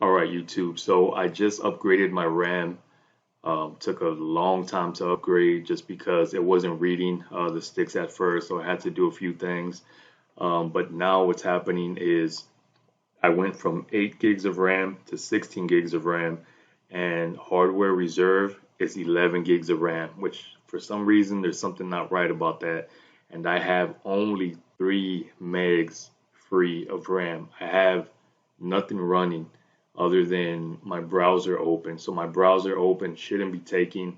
All right, YouTube. So I just upgraded my RAM. Took a long time to upgrade just because it wasn't reading the sticks at first, so I had to do a few things. But now what's happening is I went from 8 gigs of RAM to 16 gigs of RAM, and hardware reserve is 11 gigs of RAM, which for some reason there's something not right about that. And I have only 3 megs free of RAM. I have nothing running other than my browser open. So my browser open shouldn't be taking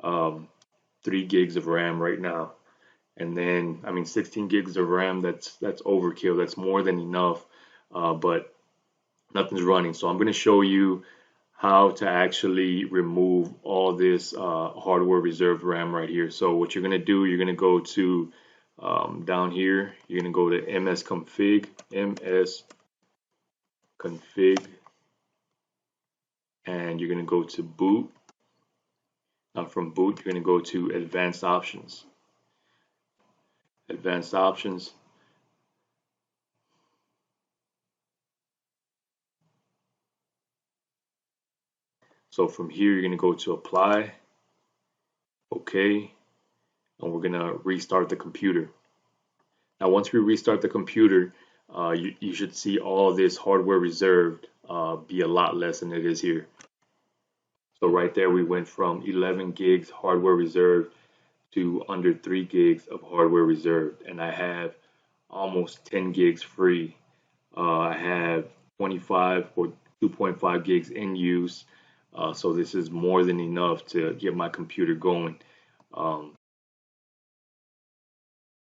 um, 3 gigs of RAM right now. And then, I mean, 16 gigs of RAM, that's overkill. That's more than enough. But nothing's running. So I'm going to show you how to actually remove all this hardware reserved RAM right here. So what you're going to do, you're going to go to down here, you're going to go to ms config, and you're going to go to boot. Now from boot, you're going to go to advanced options. Advanced options. So from here, you're going to go to apply, okay, and we're going to restart the computer. Now, once we restart the computer, you should see all this hardware reserved be a lot less than it is here. So right there, we went from 11 gigs hardware reserved to under 3 gigs of hardware reserved, and I have almost 10 gigs free. I have 25 or 2.5 gigs in use, so this is more than enough to get my computer going.